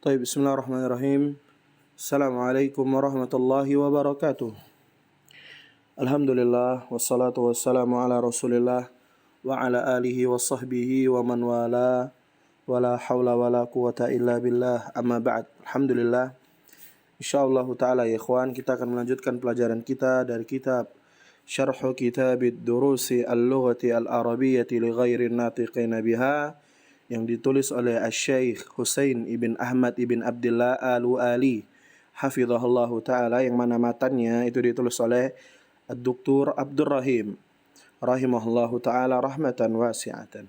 Bismillahirrahmanirrahim. Assalamualaikum warahmatullahi wabarakatuh. Alhamdulillah wassalatu wassalamu ala Rasulillah wa ala alihi wa sahbihi wa man wala wala haula wala quwata illa billah. Amma ba'd. Alhamdulillah. Insyaallah taala ya ikhwan, kita akan melanjutkan pelajaran kita dari kitab Syarh Kitabid Durusi Al-Lughati Al-Arabiyyati li ghairi natiqina biha yang ditulis oleh Asy-Syaikh Husain ibn Ahmad ibn Abdullah Al-Wali hafizahullahu taala, yang mana matannya itu ditulis oleh Ad-Doktor Abdul Rahim rahimahullahu taala rahmatan wasi'atan.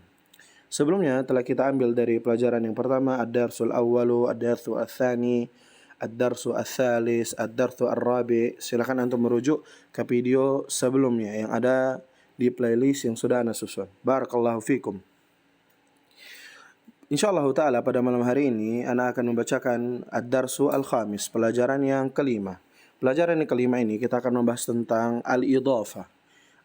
Sebelumnya telah kita ambil dari pelajaran yang pertama ad-darsul awwalu, ad-darsu ats-tsani, ad-darsu ats-tsalis, ad-darsu ar-rabi'. Silakan antum merujuk ke video sebelumnya yang ada di playlist yang sudah ana susun. Barakallahu fikum. InsyaAllah ta'ala pada malam hari ini ana akan membacakan ad-darsu al-khamis, pelajaran yang kelima. Pelajaran yang kelima ini kita akan membahas tentang al-idhafah.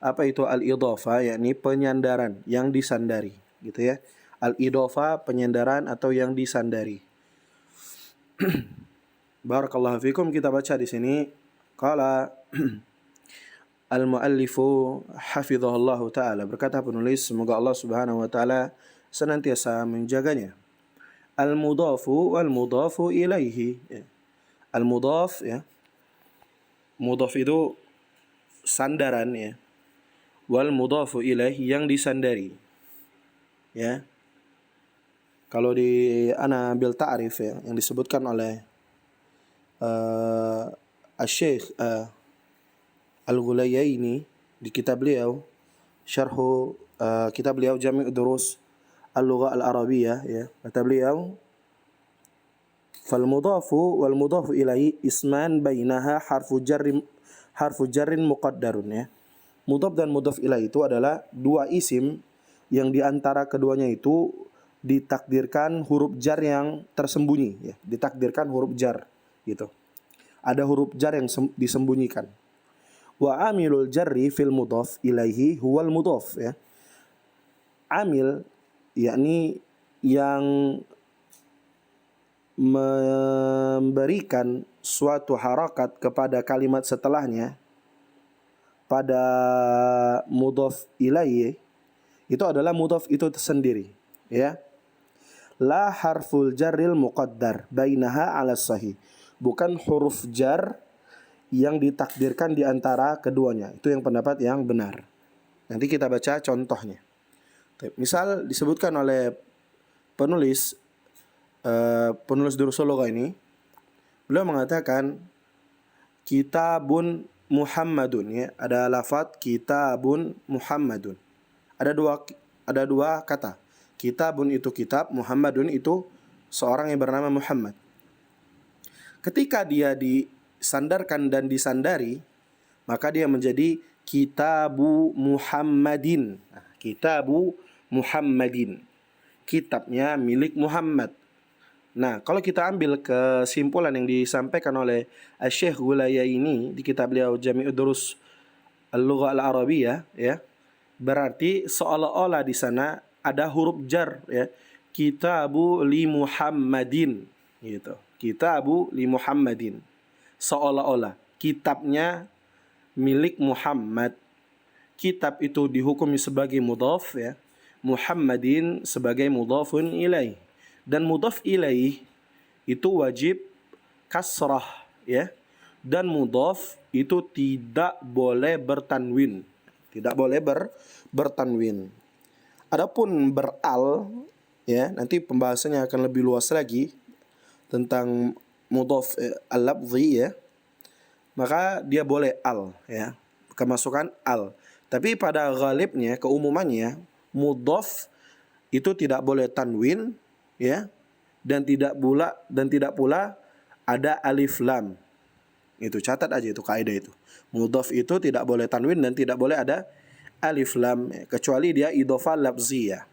Apa itu al-idhafah? Yakni penyandaran, yang disandari, gitu ya. Al-idhafah, penyandaran atau yang disandari. Barakallahu fikum. Kita baca di sini. Qala al-muallifu hafizahullahu ta'ala, berkata penulis, semoga Allah Subhanahu wa taala senantiasa menjaganya. Al-mudhafu wal mudhafu ilaihi. Al-mudhaf, ya. Mudhaf itu sandaran, ya. Wal mudhafu ilaihi, yang disandari. Ya. Kalau di ana ambil ta'rif, ya, yang disebutkan oleh Asy-Syaikh Al-Ghulayaini di kitab beliau Syarh kitab beliau Jami' Durus Al-Lugha Al-Arabiyyah, ya. Kata beliau, fal mudhafu wal mudhafu ilaihi isman bainaha harfu jarrin muqaddarun, ya. Mudhaf dan mudhaf ilaihi itu adalah dua isim yang di antara keduanya itu ditakdirkan huruf jar yang tersembunyi, ya. Ditakdirkan huruf jar, gitu. Ada huruf jar yang disembunyikan. Wa amilul jarri fil mudhaf ilaihi huwal mudhaf, ya. Amil yakni yang memberikan suatu harakat kepada kalimat setelahnya pada mudhaf ilaihi itu adalah mudhaf itu tersendiri, ya. La harful jarril muqaddar bainaha 'ala sahih. Bukan huruf jar yang ditakdirkan di antara keduanya. Itu yang pendapat yang benar. Nanti kita baca contohnya. Misal disebutkan oleh penulis Durusul Lugha ini, beliau mengatakan kitabun Muhammadun, ya. Ada lafaz kitabun Muhammadun. Ada dua kata. Kitabun itu kitab, Muhammadun itu seorang yang bernama Muhammad. Ketika dia disandarkan dan disandari, maka dia menjadi kitabu Muhammadin. Nah, kitabu Muhammadin, kitabnya milik Muhammad. Nah, kalau kita ambil kesimpulan yang disampaikan oleh Asy-Syaikh Ghulayaini di kitab beliau Jami' Durus Al-Lugha Al-Arabiyyah, ya, berarti seolah-olah di sana ada huruf jar, ya. Kitabu li Muhammadin, gitu. Kitabu li Muhammadin. Seolah-olah kitabnya milik Muhammad. Kitab itu dihukumi sebagai mudhaf, ya. Muhammadin sebagai mudhafun ilaih. Dan mudhaf ilaih itu wajib kasrah, ya. Dan mudhaf itu tidak boleh bertanwin. Tidak boleh bertanwin. Adapun beral, ya, nanti pembahasannya akan lebih luas lagi tentang mudhaf al-lafzi, ya. Maka dia boleh al, ya. Kemasukan al. Tapi pada ghalibnya, keumumannya, mudhaf itu tidak boleh tanwin, ya, dan tidak pula ada alif lam. Itu catat aja itu kaidah itu. Mudhaf itu tidak boleh tanwin dan tidak boleh ada alif lam, ya, kecuali dia idhofah lafziyah.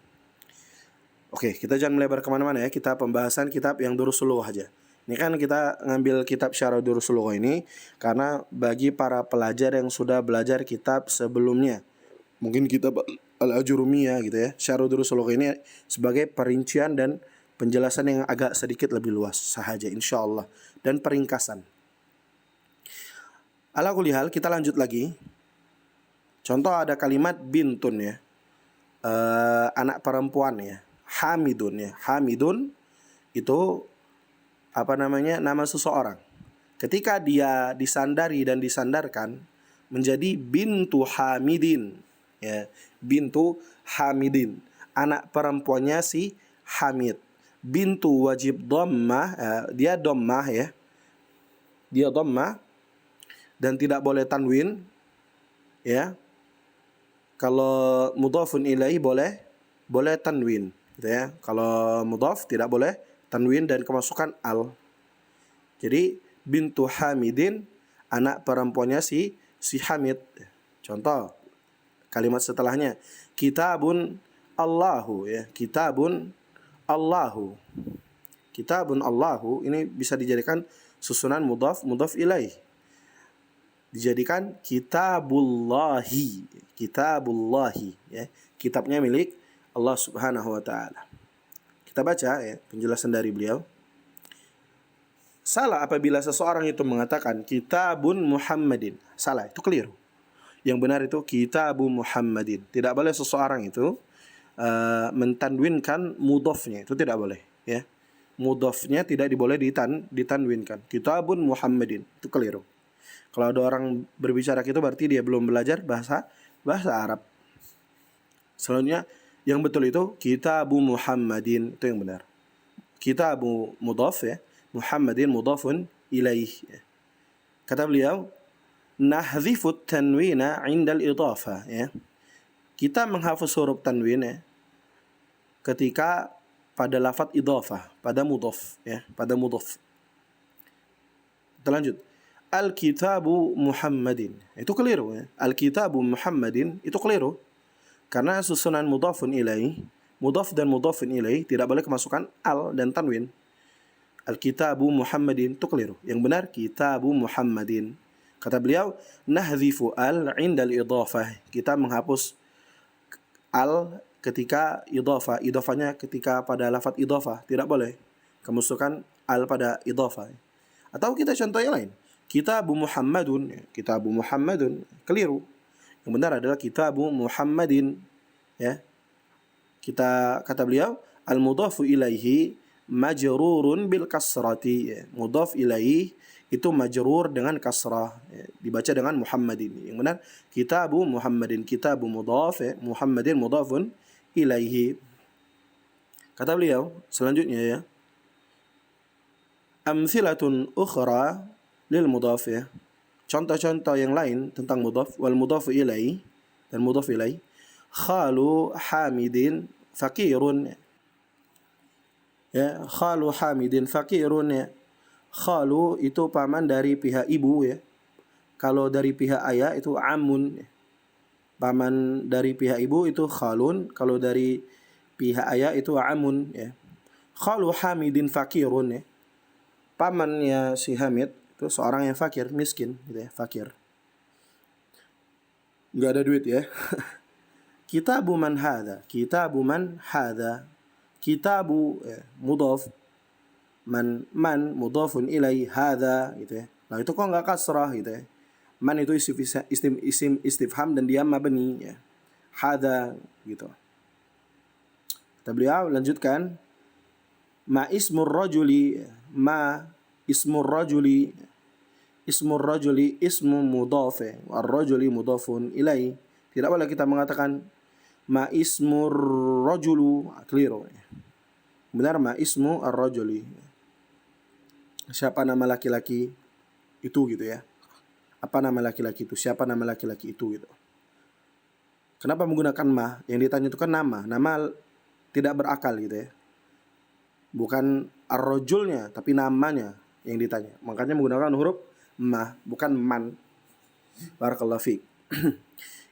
Oke, kita jangan melebar kemana-mana, ya. Kita pembahasan kitab yang Durusul Lughah aja. Ini kan kita ngambil kitab Syarh Durusul Lughah ini karena bagi para pelajar yang sudah belajar kitab sebelumnya, mungkin kitab Al-Ajurumiyah, gitu ya. Syarh Durusul Lughah ini sebagai perincian dan penjelasan yang agak sedikit lebih luas sahaja insyaallah dan peringkasan. Ala kulli hal, kita lanjut lagi. Contoh ada kalimat bintun ya. Anak perempuan ya. Hamidun ya. Hamidun itu nama seseorang. Ketika dia disandari dan disandarkan menjadi bintu Hamidin ya. Bintu Hamidin, anak perempuannya si Hamid. Bintu wajib dhammah, dia dhammah ya. Dia dhammah dan tidak boleh tanwin ya. Kalau mudhafun ilaihi boleh tanwin gitu ya. Kalau mudhaf tidak boleh tanwin dan kemasukan al. Jadi bintu Hamidin, anak perempuannya si Hamid. Contoh kalimat setelahnya kitabun Allahu ya. Kitabun Allahu. Kitabun Allahu ini bisa dijadikan susunan mudhaf ilaih. Dijadikan kitabullahi. Kitabullahi ya. Kitabnya milik Allah Subhanahu wa taala. Kita baca ya penjelasan dari beliau. Salah apabila seseorang itu mengatakan kitabun Muhammadin. Salah, itu keliru. Yang benar itu kitabu Muhammadin. Tidak boleh seseorang itu mentanwinkan mudhafnya, itu tidak boleh ya. Mudhafnya tidak boleh ditanwinkan. Kitabun Muhammadin, itu keliru. Kalau ada orang berbicara gitu berarti dia belum belajar bahasa Arab. Selanjutnya yang betul itu kitabu Muhammadin, itu yang benar. Kitabu mudhaf ya, Muhammadin mudhafun ilaih. Kata beliau, nahdhifut tanwina 'inda al-idhafah ya. Kita menghafaz huruf tanwin ya ketika pada lafaz idhafah, pada mudhaf ya, pada mudhaf. Kita lanjut. Al-kitabu Muhammadin. Itu keliru ya. Al-kitabu Muhammadin itu keliru. Karena susunan mudhafun ilaih, mudhaf dan mudhafun ilaih tidak boleh kemasukan al dan tanwin. Al-kitabu Muhammadin itu keliru. Yang benar kitabu Muhammadin. Kata beliau, nahdhifu al 'inda al-idhafah. Kita menghapus al ketika idhafah. Idhafahnya ketika pada lafaz idhafah tidak boleh kemasukan al pada idhafah. Atau kita contoh yang lain. Kitabu Muhammadun, kitabu Muhammadun keliru. Yang benar adalah kitabu Muhammadin ya. Kata beliau, al-mudhafu ilaihi majrurun bil kasrati ya. Mudhaf ilaihi itu majrur dengan kasrah ya. Dibaca dengan Muhammadin. Yang benar kitabu Muhammadin, kitabu mudhaf ya. Muhammadin mudhafun ilaihi. Kata beliau selanjutnya ya, amthilatun ukhra lil mudhaf ya. Contoh-contoh yang lain tentang mudhaf wal mudhafu ilaihi dan mudhaf ilaihi. Khalu Hamidin fakirun ya. Khalu Hamidin fakirun ya. Khalu itu paman dari pihak ibu ya. Kalau dari pihak ayah itu amun ya. Paman dari pihak ibu itu khalun, kalau dari pihak ayah itu amun ya. Khalu Hamidin fakirun ya. Pamannya si Hamid itu seorang yang fakir, miskin gitu ya, fakir. Enggak ada duit ya. Kitabu man hadha, kitabu man hadha. Kitabu ya, mudhaf, man mudhafun ilai hadha gitu ya. Nah, itu kok enggak kasrah gitu ya. Man itu isim istifham dan dia mabni ya. Hadha gitu. Kata beliau lanjutkan, ma ismur rajuli, ma ismur rajuli, ismur rajuli ismu mudhaf wa rajuli mudhafun ilai. Tidak boleh kita mengatakan ma ismur rajulu, keliru. Benar ma ismu ar-rajuli. Siapa nama laki-laki itu gitu ya. Apa nama laki-laki itu? Siapa nama laki-laki itu gitu. Kenapa menggunakan ma? Yang ditanya itu kan nama. Nama tidak berakal gitu ya. Bukan ar-rajulnya tapi namanya yang ditanya. Makanya menggunakan huruf ma, bukan man. Barakallahu fiik.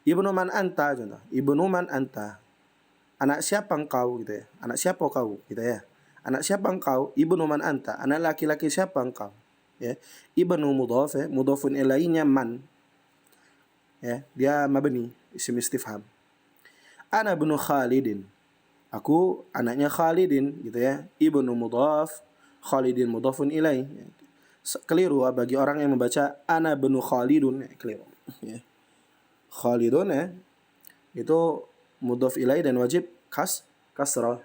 Ibnu man anta contoh. Ibnu man anta. Anak siapa engkau gitu ya. Anak siapa kau gitu ya. Anak siapa engkau? Ibnu man anta. Anak laki-laki siapa engkau? Ya. Ibnu mudhaf ya, mudhafun ilainya man. Ya, dia mabni, isim istifham. Ana ibnu Khalidin. Aku anaknya Khalidin gitu ya. Ibnu mudhaf, Khalidin mudhafun ilaih. Keliru bagi orang yang membaca ana benu Khalidun, keliru. Ya. Khalidun ya, itu mudhaf ilaih dan wajib kasrah.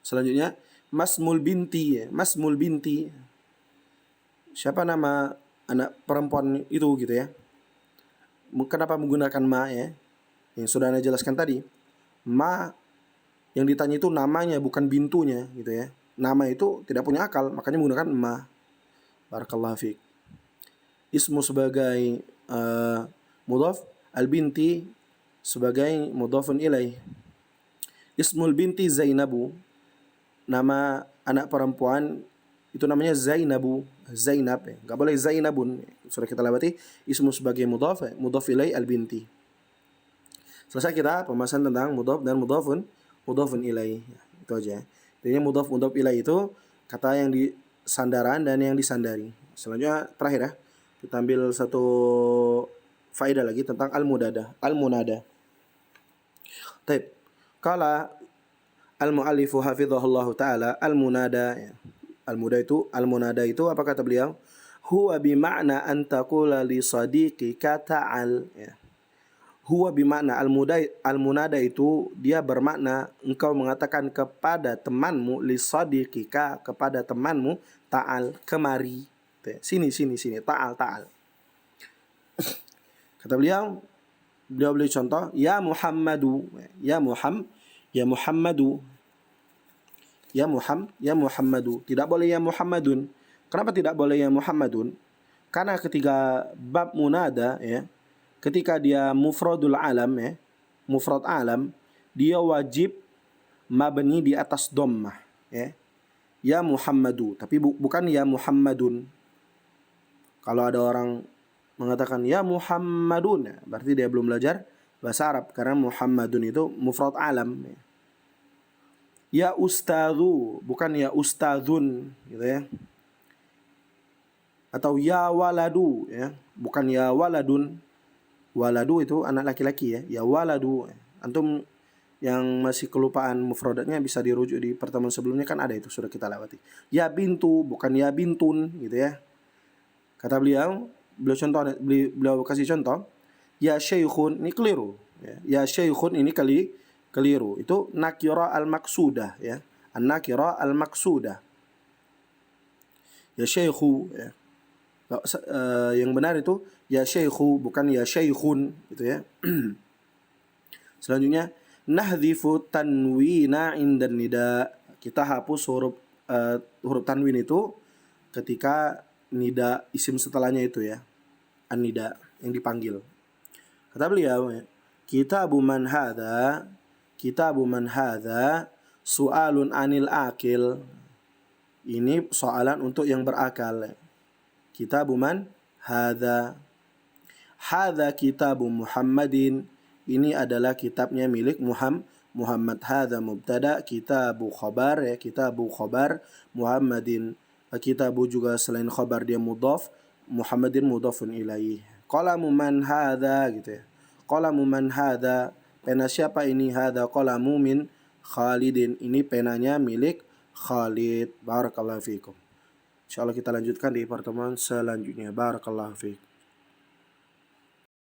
Selanjutnya Masmul binti ya. Masmul binti. Siapa nama anak perempuan itu gitu ya. Kenapa menggunakan ma ya? Yang sudah Anda jelaskan tadi. Ma yang ditanya itu namanya bukan bintunya gitu ya. Nama itu tidak punya akal, makanya menggunakan ma. Barakallahu fiik. Ismu sebagai mudhaf, al-binti sebagai mudhafun ilaih. Ismul binti Zainabu. Nama anak perempuan itu namanya Zainabu, Zainab ya. Enggak boleh Zainabun. Sudah kita lewati ismu sebagai mudhaf, mudhaf ilaih al-binti. Selesai kita pembahasan tentang mudhaf dan mudhafun ilaih. Itu aja. Intinya mudhaf ilaih itu kata yang disandaran dan yang disandari. Selanjutnya terakhir ya. Kita ambil satu faedah lagi tentang al-munada. Al-munada. Baik. Qala al-muallifu hafizahullahu taala al-munada ya. Al-munada itu apa kata beliau? Huwa bima'na an taqula li sadiqika ta'al ya. Huwa bima'na al-munada itu dia bermakna engkau mengatakan kepada temanmu li sadiqika kepada temanmu ta'al kemari. Sini ta'al. Kata beliau beli contoh ya Muhammadu ya Muhammadu. Ya Muhammadu. Tidak boleh ya Muhammadun. Kenapa tidak boleh ya Muhammadun? Karena ketika bab munada ya, ketika dia mufradul alam ya, mufrad alam, dia wajib mabni di atas dhammah ya. Ya Muhammadu, tapi bukan ya Muhammadun. Kalau ada orang mengatakan ya Muhammadun, ya, berarti dia belum belajar bahasa Arab karena Muhammadun itu mufrad alam ya. Ya ustadzu, bukan ya ustadzun gitu ya. Atau ya waladu ya, bukan ya waladun. Waladu itu anak laki-laki ya. Ya waladu. Antum yang masih kelupaan mufradatnya bisa dirujuk di pertemuan sebelumnya kan ada itu sudah kita lewati. Ya bintu, bukan ya bintun gitu ya. Kata beliau kasih contoh. Ya syekhun, ini keliru ya. Ya syekhun ini keliru. Itu nakira al-maqsudah ya. An-nakira al-maqsudah. Ya syekhu ya. Yang benar itu ya syekhu bukan ya syekhun gitu ya. Selanjutnya nahdhifu tanwina indan nida. Kita hapus huruf tanwin itu ketika nida isim setelahnya itu ya. An-nida yang dipanggil. Kata beliau ya, Kitabu man hadha su'alun anil akil. Ini soalan untuk yang berakal. Kitabu man hadha. Hadha kitabu Muhammadin. Ini adalah kitabnya milik Muhammad. Hadha mubtada, kitabu khabar ya, kitabu khabar Muhammadin. Kitabu juga selain khabar dia mudhaf, Muhammadin mudhafun ilaih. Qalamu man hadha gitu ya. Qalamu man hadha. Pena siapa ini? Hadha qalamu min Khalidin. Ini penanya milik Khalid. Barakallahu fiikum. Insyaallah kita lanjutkan di pertemuan selanjutnya. Barakallahu fiikum.